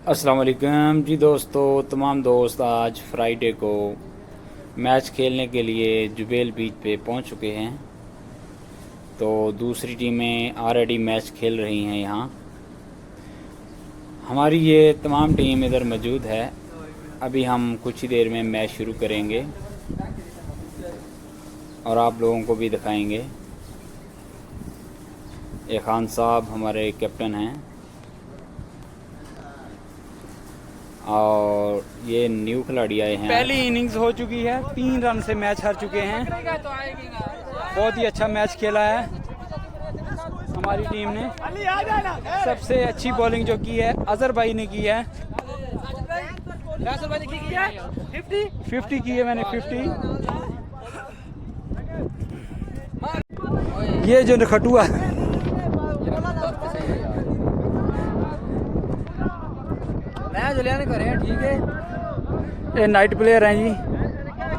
अस्सलाम वालेकुम जी दोस्तों, तमाम दोस्त आज फ्राइडे को मैच खेलने के लिए जुबेल बीच पे पहुंच चुके हैं। तो दूसरी टीमें ऑलरेडी मैच खेल रही हैं। यहाँ हमारी ये तमाम टीम इधर मौजूद है। अभी हम कुछ ही देर में मैच शुरू करेंगे और आप लोगों को भी दिखाएंगे। ये खान साहब हमारे कैप्टन हैं और ये न्यू खिलाड़ी आए हैं। पहली इनिंग्स हो चुकी है, 3 रन से मैच हार चुके हैं। बहुत ही अच्छा मैच खेला है हमारी टीम ने। सबसे अच्छी बॉलिंग जो की है अजहर भाई ने की है। 50 की है मैंने, 50। ये जो नखटुआ ठीक है, ये नाइट प्लेयर हैं जी।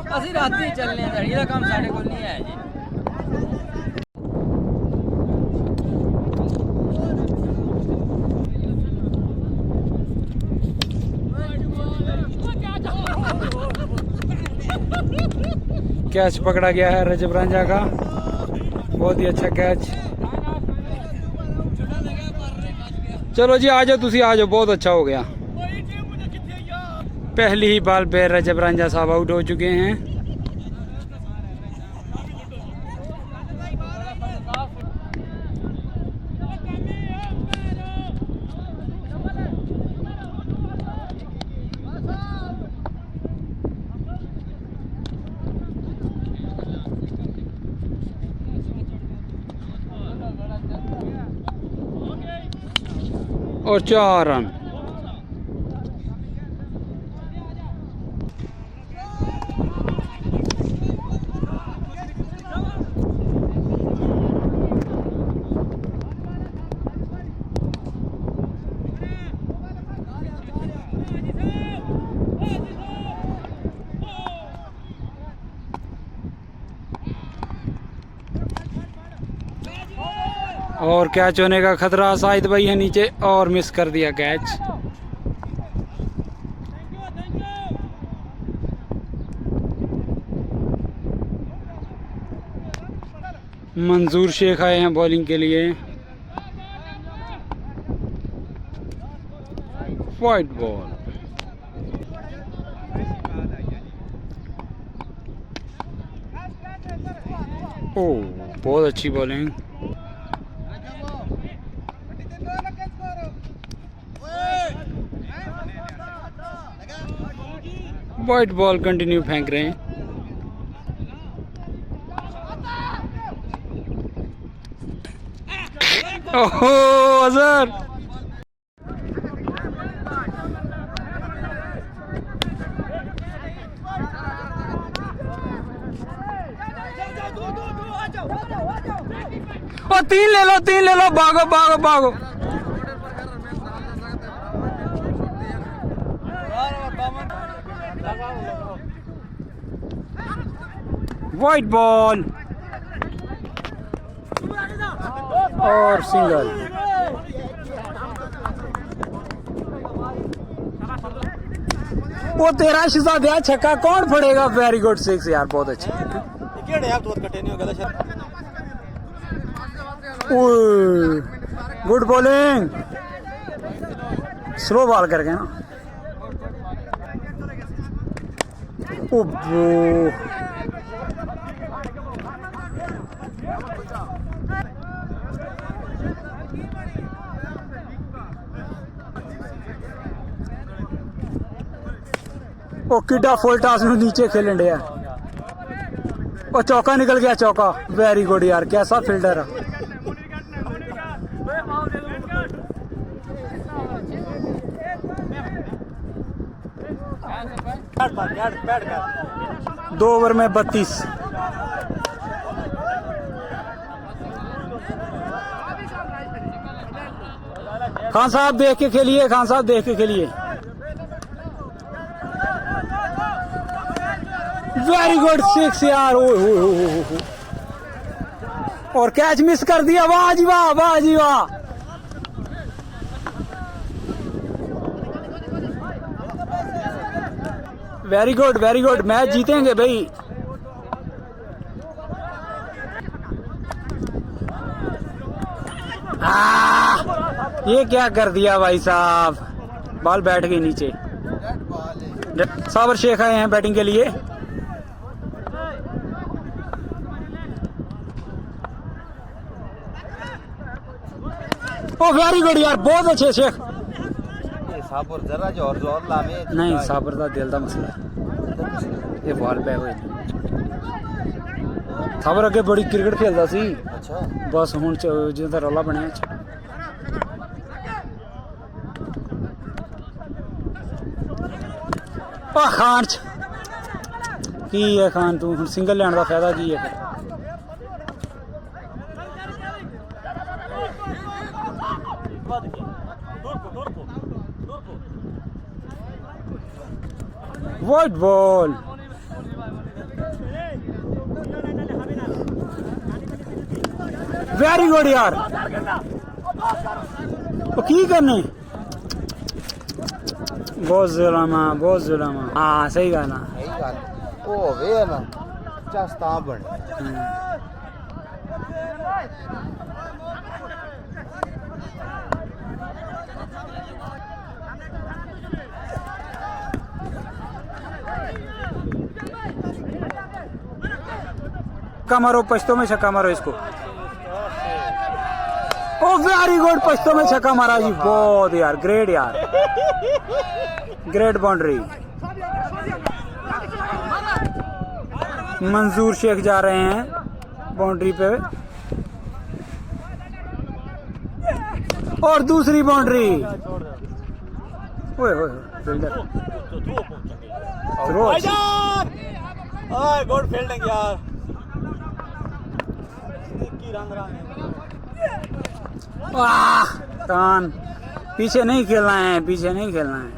असि राती चलने धड़ी का काम साढ़े को नहीं है जी। कैच पकड़ा गया है रजब रांझा का, बहुत ही अच्छा कैच। चलो जी आ जाओ, तुसी आ जाओ, बहुत अच्छा हो गया। पहली ही बॉल पे रजब रांझा साहब आउट हो चुके हैं। और 4 रन। और कैच होने का खतरा, शाहिद भाई है नीचे और मिस कर दिया कैच। मंजूर शेख आए हैं बॉलिंग के लिए। White ball. ओह, बहुत अच्छी बॉलिंग। वाइट बॉल कंटिन्यू फेंक रहे हैं। ओहो अजहर, और 3 ले लो, 3 ले लो, भागो भागो भागो। वाइट बॉल और सिंगल। वो तेरा शिजा दिया छक्का, कौन पड़ेगा? वेरी गुड 6 यार, बहुत अच्छे। गुड बॉलिंग, स्लो बॉल कर गए ना। ओ किड्डा फुल टॉस में नीचे खेलन दिया और चौका निकल गया, चौका। वेरी गुड यार, कैसा फील्डर है। दो ओवर में 32। खान साहब देख के खेलिए, खान साहब देख के खेलिए। वेरी गुड 6 यार। और कैच मिस कर दिया। वाह जी वाह, वाह जी वाह। वेरी गुड मैच जीतेंगे भाई। ये क्या कर दिया भाई साहब, बॉल बैठ गई नीचे। साबर शेख आए हैं बैटिंग के लिए। ओ वेरी गुड यार, बहुत अच्छे शेख। साबर जरा जोर लावे नहीं, साबर का दिल का मसला है, ये बॉल पे हुई। साबर अगे बड़ी क्रिकेट खेलता सी, अच्छा बस हुण जिदा रौला बनया। खान की है, खान तू हुण सिंगल लैण का फायदा की है? वाइट बॉल, वेरी गुड यार। की करने बहुत जुलामा। हाँ सही गल है। सही गल ओ होवे ना चस्ता बन छक्का मारो, पश्तो में छक्का मारो इसको। ओ वेरी गुड, पश्तो में छक्का मारा जी, बहुत यार, ग्रेट यार, ग्रेट बाउंड्री। मंजूर शेख जा रहे हैं बाउंड्री पे, और दूसरी बाउंड्री। ओए ओए फील्डर गुड फील्डिंग यार। तान पीछे नहीं खेलना है, पीछे नहीं खेलना है।